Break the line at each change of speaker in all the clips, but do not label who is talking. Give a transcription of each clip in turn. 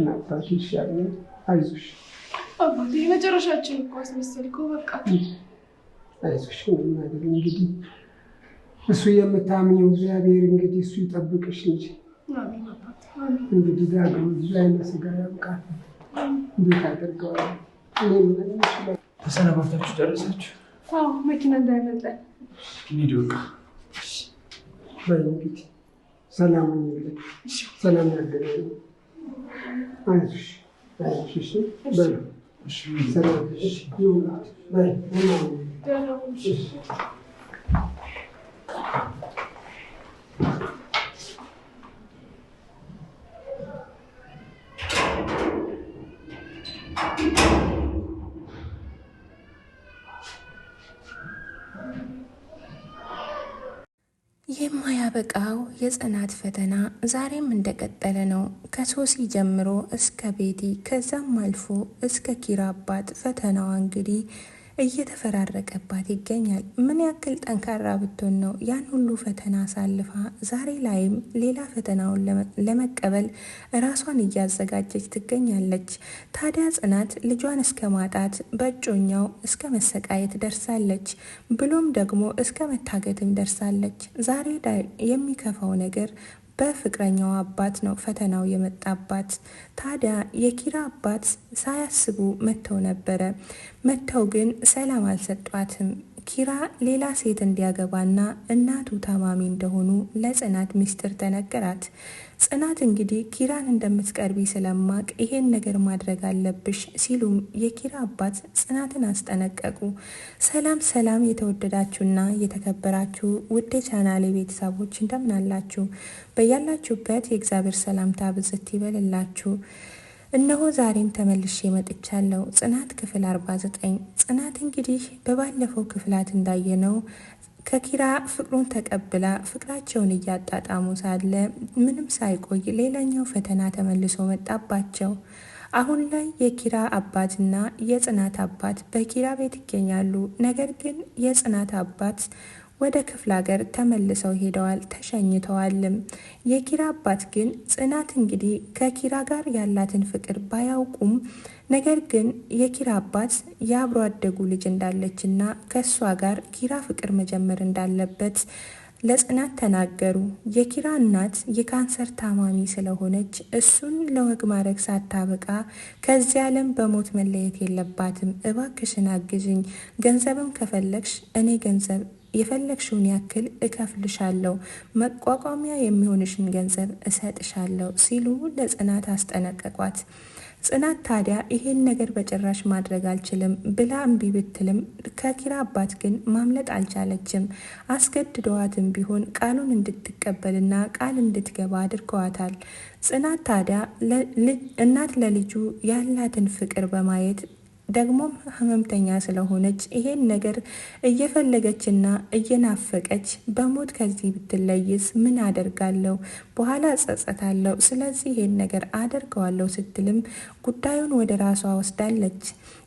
እናባቱ ይሻለኝ። አይዞሽ
አባቴ መጨረሻችን እኮ አስመሰልከው። በቃ
አይዞሽ ማለት እንግዲህ እሱ የምታምኚው እግዚአብሔር እንግዲህ እሱ ይጠብቅሽ እንጂ
አሜን አባቴ አሜን።
እንግዲህ ዳግም ላይ ለስጋ ያብቃል። እንዴት አደርገዋለሁ እኔ ምን ይችላል።
ተሰናባታችሁ ጨረሳችሁ?
አዎ መኪና እንዳይመጣ
እንሂድ በቃ።
በይ እንግዲህ ሰላም ይሁን። ሰላም ያገናኝ። አይዞሽ አይዞሽ። እሺ በይ ሰላም ይሁን። በይ
የማያበቃው የጽናት ፈተና ዛሬም እንደቀጠለ ነው። ከሶሲ ጀምሮ እስከ ቤቲ ከዛም አልፎ እስከ ኪራ አባት ፈተናዋ እንግዲህ እየተፈራረቀባት ይገኛል። ምን ያክል ጠንካራ ብትሆን ነው ያን ሁሉ ፈተና አሳልፋ ዛሬ ላይም ሌላ ፈተናውን ለመቀበል ራሷን እያዘጋጀች ትገኛለች። ታዲያ ጽናት ልጇን እስከ ማጣት በእጮኛው እስከ መሰቃየት ደርሳለች። ብሎም ደግሞ እስከ መታገትም ደርሳለች። ዛሬ ላይ የሚከፋው ነገር በፍቅረኛው አባት ነው ፈተናው የመጣባት። ታዲያ የኪራ አባት ሳያስቡ መጥተው ነበረ። መጥተው ግን ሰላም አልሰጧትም። ኪራ ሌላ ሴት እንዲያገባና እናቱ ታማሚ እንደሆኑ ለጽናት ምስጢር ተነገራት። ጽናት እንግዲህ ኪራን እንደምትቀርቢ ስለማቅ ይሄን ነገር ማድረግ አለብሽ ሲሉም የኪራ አባት ጽናትን አስጠነቀቁ። ሰላም ሰላም! የተወደዳችሁና የተከበራችሁ ውድ ቻናሌ ቤተሰቦች እንደምን አላችሁ? በያላችሁበት የእግዚአብሔር ሰላምታ ብዝት ይበልላችሁ። እነሆ ዛሬም ተመልሼ መጥቻለሁ። ጽናት ክፍል 49። ጽናት እንግዲህ በባለፈው ክፍላት እንዳየነው ከኪራ ፍቅሩን ተቀብላ ፍቅራቸውን እያጣጣሙ ሳለ ምንም ሳይቆይ ሌላኛው ፈተና ተመልሶ መጣባቸው። አሁን ላይ የኪራ አባትና የጽናት አባት በኪራ ቤት ይገኛሉ። ነገር ግን የጽናት አባት ወደ ክፍለ ሀገር ተመልሰው ሄደዋል፣ ተሸኝተዋልም። የኪራ አባት ግን ጽናት እንግዲህ ከኪራ ጋር ያላትን ፍቅር ባያውቁም ነገር ግን የኪራ አባት የአብሮ አደጉ ልጅ እንዳለችና ከእሷ ጋር ኪራ ፍቅር መጀመር እንዳለበት ለጽናት ተናገሩ። የኪራ እናት የካንሰር ታማሚ ስለሆነች እሱን ለወግ ማድረግ ሳታበቃ ከዚህ ዓለም በሞት መለየት የለባትም፣ እባክሽን አግዥኝ፣ ገንዘብም ከፈለግሽ እኔ ገንዘብ የፈለግሽውን ያክል እከፍልሻለሁ፣ መቋቋሚያ የሚሆንሽን ገንዘብ እሰጥሻለሁ ሲሉ ለጽናት አስጠነቀቋት። ጽናት ታዲያ ይሄን ነገር በጭራሽ ማድረግ አልችልም ብላ እምቢ ብትልም ከኪራ አባት ግን ማምለጥ አልቻለችም። አስገድደዋትም ቢሆን ቃሉን እንድትቀበልና ቃል እንድትገባ አድርገዋታል። ጽናት ታዲያ እናት ለልጁ ያላትን ፍቅር በማየት ደግሞም ህመምተኛ ስለሆነች ይሄን ነገር እየፈለገችና እየናፈቀች በሞት ከዚህ ብትለይስ ምን አደርጋለሁ? በኋላ ጸጸታለሁ። ስለዚህ ይሄን ነገር አደርገዋለሁ ስትልም ጉዳዩን ወደ ራሷ ወስዳለች።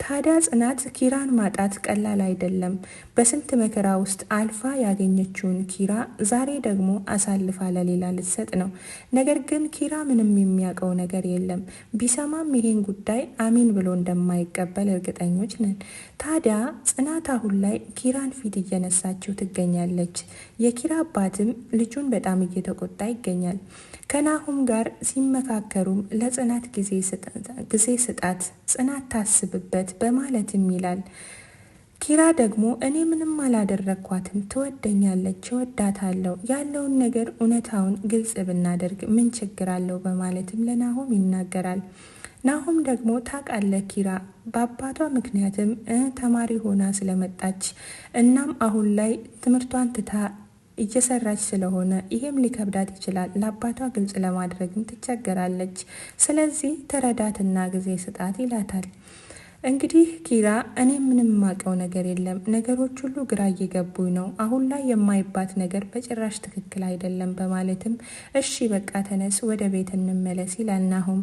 ታዲያ ጽናት ኪራን ማጣት ቀላል አይደለም። በስንት መከራ ውስጥ አልፋ ያገኘችውን ኪራ ዛሬ ደግሞ አሳልፋ ለሌላ ልትሰጥ ነው። ነገር ግን ኪራ ምንም የሚያውቀው ነገር የለም። ቢሰማም ይሄን ጉዳይ አሚን ብሎ እንደማይቀበል እርግጠኞች ነን። ታዲያ ጽናት አሁን ላይ ኪራን ፊት እየነሳችው ትገኛለች። የኪራ አባትም ልጁን በጣም እየተቆጣ ይገኛል። ከናሁም ጋር ሲመካከሩም ለጽናት ጊዜ ስጣት፣ ጽናት ታስብበት በማለትም ይላል። ኪራ ደግሞ እኔ ምንም አላደረግኳትም፣ ትወደኛለች፣ እወዳታለሁ፣ ያለውን ነገር እውነታውን ግልጽ ብናደርግ ምን ችግር አለው በማለትም ለናሁም ይናገራል። ናሁም ደግሞ ታውቃለህ ኪራ በአባቷ ምክንያትም ተማሪ ሆና ስለመጣች እናም አሁን ላይ ትምህርቷን ትታ እየሰራች ስለሆነ ይሄም ሊከብዳት ይችላል። ለአባቷ ግልጽ ለማድረግም ትቸገራለች። ስለዚህ ተረዳትና ጊዜ ስጣት ይላታል። እንግዲህ ኪራ እኔ ምንም ማቀው ነገር የለም፣ ነገሮች ሁሉ ግራ እየገቡኝ ነው፣ አሁን ላይ የማይባት ነገር በጭራሽ ትክክል አይደለም በማለትም እሺ በቃ ተነስ ወደ ቤት እንመለስ ይላል ናሁም።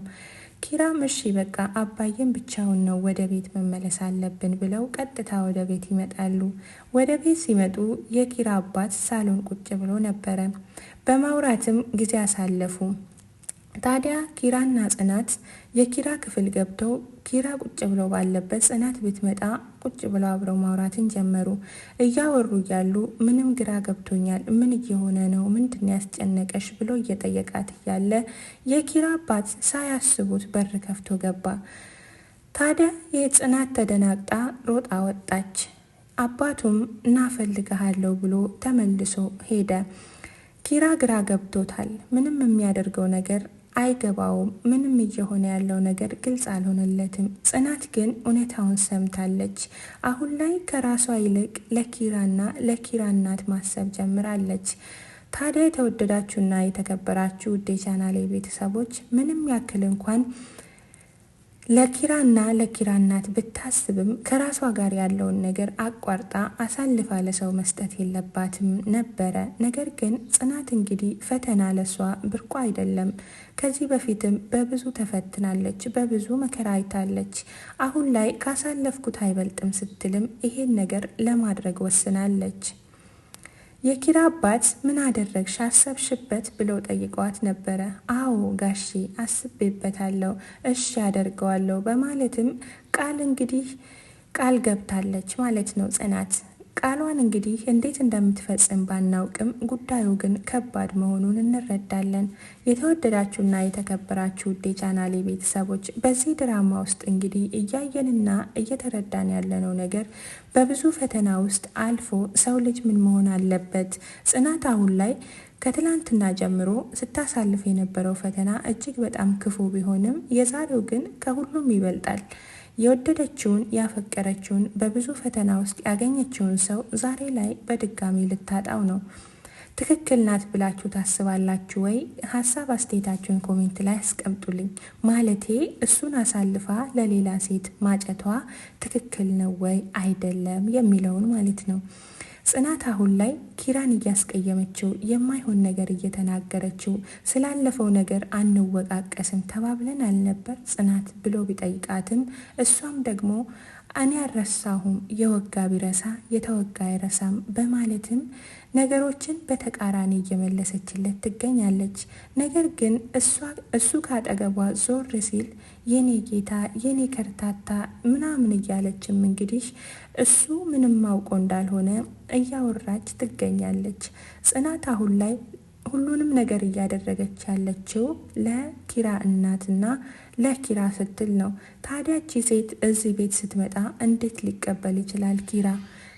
ኪራም እሺ በቃ አባዬም ብቻውን ነው ወደ ቤት መመለስ አለብን ብለው ቀጥታ ወደ ቤት ይመጣሉ። ወደ ቤት ሲመጡ የኪራ አባት ሳሎን ቁጭ ብሎ ነበረ። በማውራትም ጊዜ አሳለፉ። ታዲያ ኪራና ጽናት የኪራ ክፍል ገብተው ኪራ ቁጭ ብለው ባለበት ጽናት ብትመጣ ቁጭ ብለው አብረው ማውራትን ጀመሩ። እያወሩ እያሉ ምንም ግራ ገብቶኛል፣ ምን እየሆነ ነው፣ ምንድን ያስጨነቀሽ ብሎ እየጠየቃት እያለ የኪራ አባት ሳያስቡት በር ከፍቶ ገባ። ታዲያ የጽናት ተደናግጣ ሮጣ ወጣች። አባቱም እናፈልግሃለሁ ብሎ ተመልሶ ሄደ። ኪራ ግራ ገብቶታል። ምንም የሚያደርገው ነገር አይገባውም። ምንም እየሆነ ያለው ነገር ግልጽ አልሆነለትም። ጽናት ግን እውነታውን ሰምታለች። አሁን ላይ ከራሷ ይልቅ ለኪራና ለኪራ እናት ማሰብ ጀምራለች። ታዲያ የተወደዳችሁና የተከበራችሁ ውድ የቻናሌ ቤተሰቦች ምንም ያክል እንኳን ለኪራና ለኪራ እናት ብታስብም ከራሷ ጋር ያለውን ነገር አቋርጣ አሳልፋ ለሰው መስጠት የለባትም ነበረ። ነገር ግን ጽናት እንግዲህ ፈተና ለሷ ብርቋ አይደለም። ከዚህ በፊትም በብዙ ተፈትናለች፣ በብዙ መከራ አይታለች። አሁን ላይ ካሳለፍኩት አይበልጥም ስትልም ይሄን ነገር ለማድረግ ወስናለች። የኪራ አባት ምን አደረግሽ አሰብሽበት ብለው ጠይቀዋት ነበረ። አዎ ጋሼ አስቤበታለሁ፣ እሺ ያደርገዋለሁ በማለትም ቃል ገብታለች ማለት ነው ጽናት። ቃሏን እንግዲህ እንዴት እንደምትፈጽም ባናውቅም ጉዳዩ ግን ከባድ መሆኑን እንረዳለን። የተወደዳችሁና የተከበራችሁ ውድ የቻናሌ ቤተሰቦች በዚህ ድራማ ውስጥ እንግዲህ እያየንና እየተረዳን ያለነው ነገር በብዙ ፈተና ውስጥ አልፎ ሰው ልጅ ምን መሆን አለበት። ጽናት አሁን ላይ ከትላንትና ጀምሮ ስታሳልፍ የነበረው ፈተና እጅግ በጣም ክፉ ቢሆንም የዛሬው ግን ከሁሉም ይበልጣል። የወደደችውን ያፈቀረችውን በብዙ ፈተና ውስጥ ያገኘችውን ሰው ዛሬ ላይ በድጋሚ ልታጣው ነው። ትክክል ናት ብላችሁ ታስባላችሁ ወይ? ሀሳብ አስተያየታችሁን ኮሜንት ላይ አስቀምጡልኝ። ማለቴ እሱን አሳልፋ ለሌላ ሴት ማጨቷ ትክክል ነው ወይ አይደለም የሚለውን ማለት ነው። ጽናት አሁን ላይ ኪራን እያስቀየመችው የማይሆን ነገር እየተናገረችው ስላለፈው ነገር አንወቃቀስም ተባብለን አልነበር ጽናት ብሎ ቢጠይቃትም እሷም ደግሞ እኔ አልረሳሁም፣ የወጋ ቢረሳ የተወጋ አይረሳም በማለትም ነገሮችን በተቃራኒ እየመለሰችለት ትገኛለች። ነገር ግን እሱ ካጠገቧ ዞር ሲል የኔ ጌታ የኔ ከርታታ ምናምን እያለችም እንግዲህ እሱ ምንም አውቆ እንዳልሆነ እያወራች ትገኛለች። ጽናት አሁን ላይ ሁሉንም ነገር እያደረገች ያለችው ለኪራ እናትና ለኪራ ስትል ነው። ታዲያቺ ሴት እዚህ ቤት ስትመጣ እንዴት ሊቀበል ይችላል ኪራ?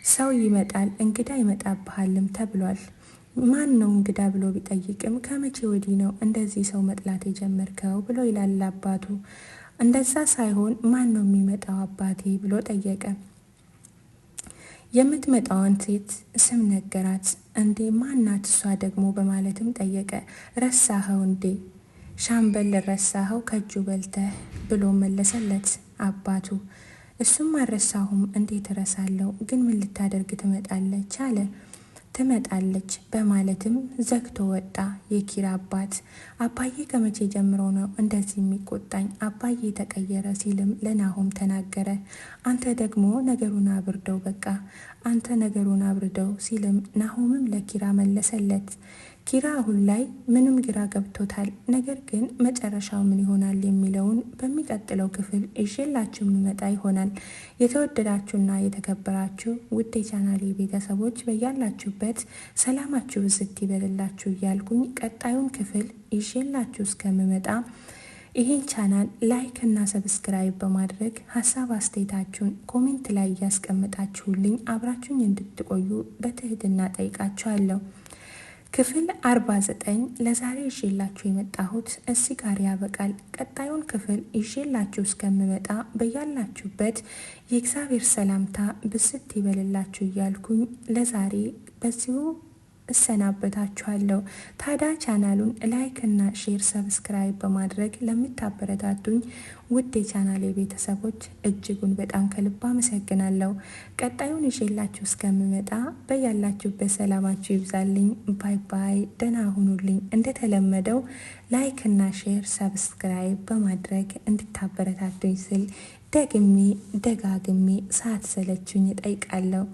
ሰው ይመጣል እንግዳ ይመጣብሃልም ተብሏል። ማን ነው እንግዳ ብሎ ቢጠይቅም ከመቼ ወዲህ ነው እንደዚህ ሰው መጥላት የጀመርከው ብሎ ይላል አባቱ። እንደዛ ሳይሆን ማን ነው የሚመጣው አባቴ ብሎ ጠየቀ። የምትመጣዋን ሴት ስም ነገራት። እንዴ ማናት እሷ ደግሞ በማለትም ጠየቀ። ረሳኸው እንዴ ሻምበል ረሳኸው ከእጁ በልተህ ብሎ መለሰለት አባቱ። እሱም አልረሳሁም እንዴት እረሳለሁ፣ ግን ምን ልታደርግ ትመጣለች አለ። ትመጣለች በማለትም ዘግቶ ወጣ የኪራ አባት። አባዬ ከመቼ ጀምሮ ነው እንደዚህ የሚቆጣኝ? አባዬ ተቀየረ ሲልም ለናሆም ተናገረ። አንተ ደግሞ ነገሩን አብርደው፣ በቃ አንተ ነገሩን አብርደው ሲልም ናሆምም ለኪራ መለሰለት። ኪራ አሁን ላይ ምንም ግራ ገብቶታል። ነገር ግን መጨረሻው ምን ይሆናል የሚለውን በሚቀጥለው ክፍል ይዤላችሁ የሚመጣ ይሆናል። የተወደዳችሁና የተከበራችሁ ውድ የቻናሌ ቤተሰቦች በያላችሁበት ሰላማችሁ ብዝት ይበልላችሁ እያልኩኝ ቀጣዩን ክፍል ይዤላችሁ እስከምመጣ ይህን ቻናል ላይክ እና ሰብስክራይብ በማድረግ ሀሳብ አስተያየታችሁን ኮሜንት ላይ እያስቀምጣችሁልኝ አብራችሁኝ እንድትቆዩ በትህትና ጠይቃችኋለሁ። ክፍል 49 ለዛሬ ይዤላችሁ የመጣሁት እዚህ ጋር ያበቃል። ቀጣዩን ክፍል ይዤላችሁ እስከምመጣ በያላችሁበት የእግዚአብሔር ሰላምታ ብስት ይበልላችሁ እያልኩኝ ለዛሬ በዚሁ እሰናበታችኋለሁ። ታዲያ ቻናሉን ላይክ እና ሼር ሰብስክራይብ በማድረግ ለምታበረታቱኝ ውድ የቻናሌ ቤተሰቦች እጅጉን በጣም ከልብ አመሰግናለሁ። ቀጣዩን ይዤላችሁ እስከምመጣ በያላችሁበት ሰላማችሁ ይብዛልኝ። ባይ ባይ፣ ደህና ሁኑልኝ። እንደተለመደው ላይክ እና ሼር ሰብስክራይብ በማድረግ እንድታበረታቱኝ ስል ደግሜ ደጋግሜ ሳትሰለቹኝ እጠይቃለሁ።